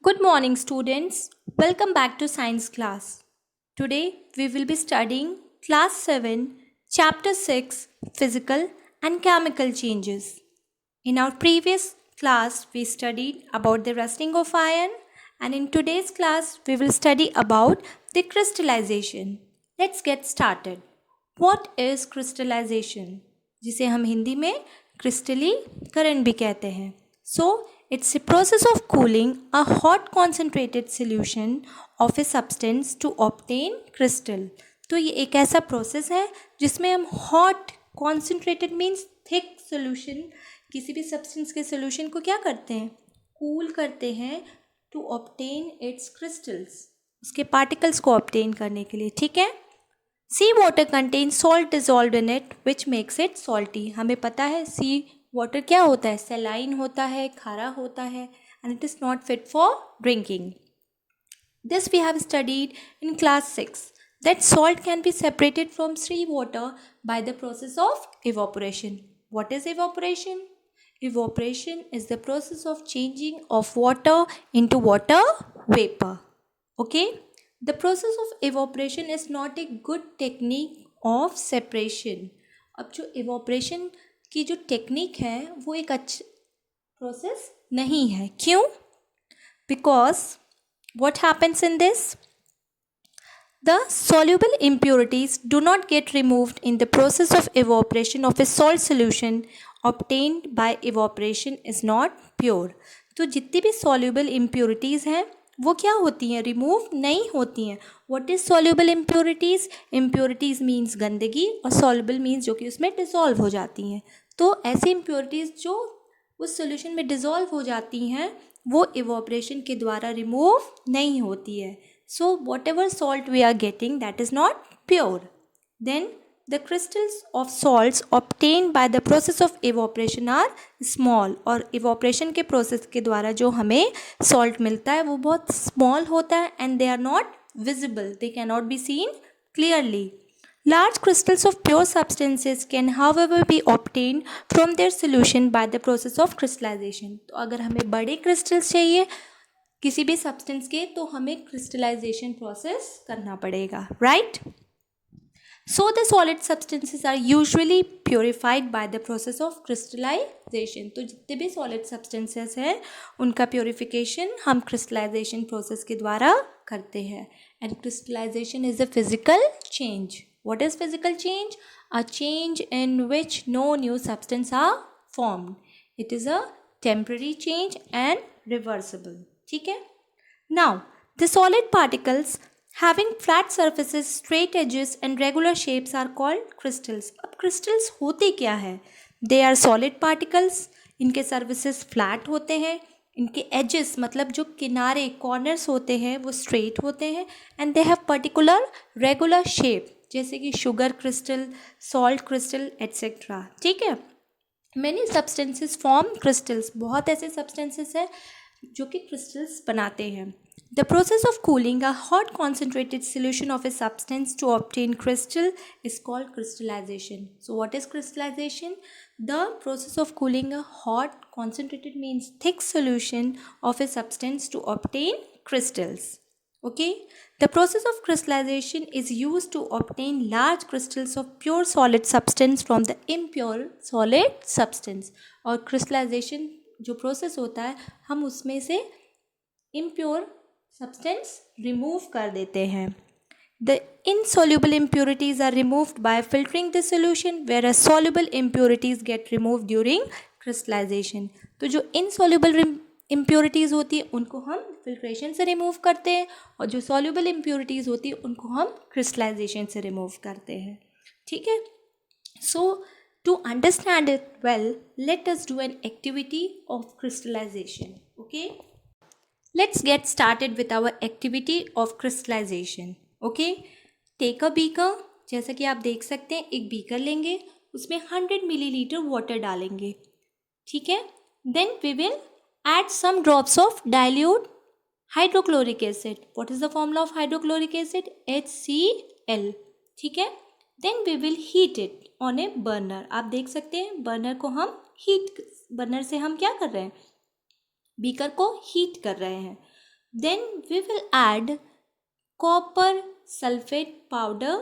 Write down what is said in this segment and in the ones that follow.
Good morning, students. Welcome back to science class. Today we will be studying class 7, chapter 6, physical and chemical changes. In our previous class, we studied about the rusting of iron, and in today's class, we will study about the crystallization. Let's get started. What is crystallization? जिसे हम हिंदी में क्रिस्टलीकरण भी कहते हैं. So, it's a process of cooling a hot concentrated solution of a substance to obtain crystal. तो ये एक ऐसा प्रोसेस है जिसमें हम hot concentrated means thick solution किसी भी सब्सटेंस के सोल्यूशन को क्या करते हैं, कूल करते हैं टू ऑब्टेन इट्स क्रिस्टल्स, उसके पार्टिकल्स को ऑब्टेन करने के लिए. ठीक है. Sea water contain salt dissolve in it which makes it salty. हमें पता है सी वाटर क्या होता है, सैलाइन होता है, खारा होता है, and it is not fit for drinking. This we have studied in class 6 that salt can be separated from sea water by the process of evaporation. What is evaporation? Evaporation is the process of changing of water into water vapor. Okay? The process of evaporation is not a good technique of separation. अब जो evaporation की जो technique है वो एक अच्छा process नहीं है. क्यों? Because what happens in this? The soluble impurities do not get removed in the process of evaporation of a salt solution obtained by evaporation is not pure. तो जितनी भी soluble impurities हैं वो क्या होती हैं, रिमूव नहीं होती हैं. What is soluble impurities? Impurities means गंदगी और soluble means जो कि उसमें dissolve हो जाती हैं. तो ऐसी impurities जो उस solution में dissolve हो जाती हैं वो evaporation के द्वारा रिमूव नहीं होती है. So whatever salt we are getting, that is not pure. Then the crystals of salts obtained by the process of evaporation are small. और evaporation के process के द्वारा जो हमें salt मिलता है वो बहुत small होता है and they are not visible. They cannot be seen clearly. Large crystals of pure substances can however be obtained from their solution by the process of crystallization. तो अगर हमें बड़े crystals चाहिए किसी भी सब्सटेंस के तो हमें क्रिस्टलाइजेशन प्रोसेस करना पड़ेगा, right. So the solid substances are usually purified by the process of crystallisation. तो जितने भी सॉलिड सब्सटेंसेस हैं उनका प्योरीफिकेशन हम क्रिस्टलाइजेशन प्रोसेस के द्वारा करते हैं. And crystallisation is a physical change. What is physical change? A change in which no new substance are formed. It is a temporary change and reversible. ठीक है. Now the solid particles having flat surfaces, straight edges and regular shapes are called crystals. अब crystals होते क्या है? They are solid particles. इनके surfaces flat होते हैं, इनके एजेस मतलब जो किनारे कॉर्नर्स होते हैं वो स्ट्रेट होते हैं, and they have particular regular shape जैसे कि sugar crystal, salt crystal etcetera. ठीक है. Many substances form crystals. बहुत ऐसे सब्सटेंसेस हैं जो कि क्रिस्टल्स बनाते हैं. The process of cooling a hot concentrated solution of a substance to obtain crystal is called crystallisation. So what is crystallisation? The process of cooling a hot concentrated means thick solution of a substance to obtain crystals. Okay, the process of crystallization is used to obtain large crystals of pure solid substance from the impure solid substance. और crystallization जो process होता है हम उसमें से impure substance remove कर देते हैं. The insoluble impurities are removed by filtering the solution, whereas soluble impurities get removed during crystallization. तो जो insoluble impurities होती है उनको हम फिल्ट्रेशन से रिमूव करते हैं और जो soluble impurities होती है उनको हम क्रिस्टलाइजेशन से रिमूव करते हैं. ठीक है. सो to understand it well, let us do an activity of crystallization. Okay? Let's get started with our activity of crystallization. Okay? Take a beaker. जैसा कि आप देख सकते हैं एक बीकर लेंगे, उसमें 100 मिलीलीटर वाटर डालेंगे. ठीक है. Then we will add some drops of dilute hydrochloric acid. What is the formula of hydrochloric acid? HCl. ठीक है. Then we will heat it on a burner. आप देख सकते हैं बर्नर को हम हीट, बर्नर से हम क्या कर रहे हैं, बीकर को हीट कर रहे हैं. Then we will add copper sulfate powder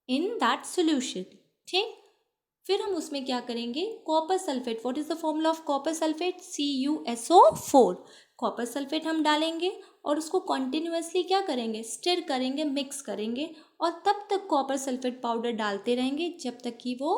in that solution. ठीक, फिर हम उसमें क्या करेंगे, copper sulphate. What is the formula of copper sulphate? CuSO4. Copper sulphate हम डालेंगे और उसको कॉन्टिन्यूसली क्या करेंगे, स्टिर करेंगे, मिक्स करेंगे, और तब तक कॉपर सल्फेट पाउडर डालते रहेंगे जब तक कि वो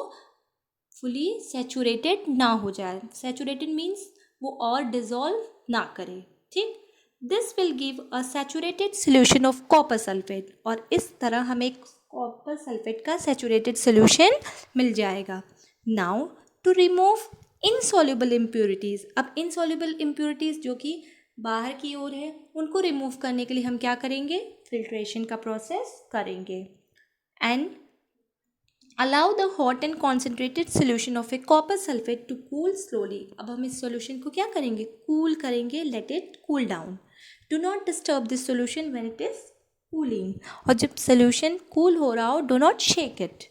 फुली सैचुरेटेड ना हो जाए. सैचुरेटेड मीन्स वो और डिजॉल्व ना करे. ठीक, this will give a saturated solution of copper sulphate. और इस तरह हमें कॉपर सल्फेट का सैचुरेटेड सोल्यूशन मिल जाएगा. Now to remove insoluble impurities. अब इनसॉल्युबल इम्प्योरिटीज़ जो कि बाहर की ओर है, उनको रिमूव करने के लिए हम क्या करेंगे, फिल्ट्रेशन का प्रोसेस करेंगे. And allow the hot and concentrated solution of a copper sulfate to cool slowly. अब हम इस solution को क्या करेंगे, cool करेंगे, let it cool down. Do not disturb this solution when it is cooling. और जब solution cool हो रहा हो, do not shake it.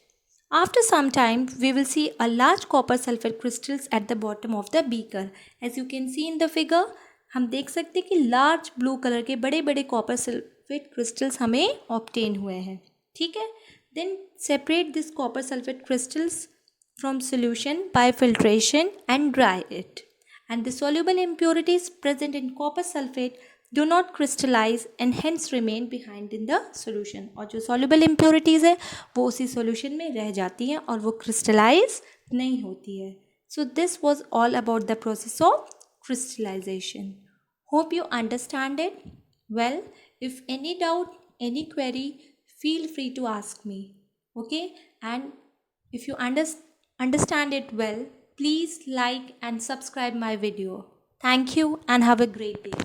After some time, we will see a large copper sulfate crystals at the bottom of the beaker. As you can see in the figure, हम देख सकते हैं कि large blue color के बड़े बड़े copper sulfate crystals हमें obtain हुए हैं. ठीक है. Then separate this copper sulfate crystals from solution by filtration and dry it. And the soluble impurities present in copper sulfate do not crystallize and hence remain behind in the solution. और जो soluble impurities है वो उसी solution में रह जाती हैं और वो crystallize नहीं होती है. So this was all about the process of crystallization. Hope you understand it. Well, if any doubt, any query, feel free to ask me. Okay, and if you understand it well, please like and subscribe my video. Thank you and have a great day.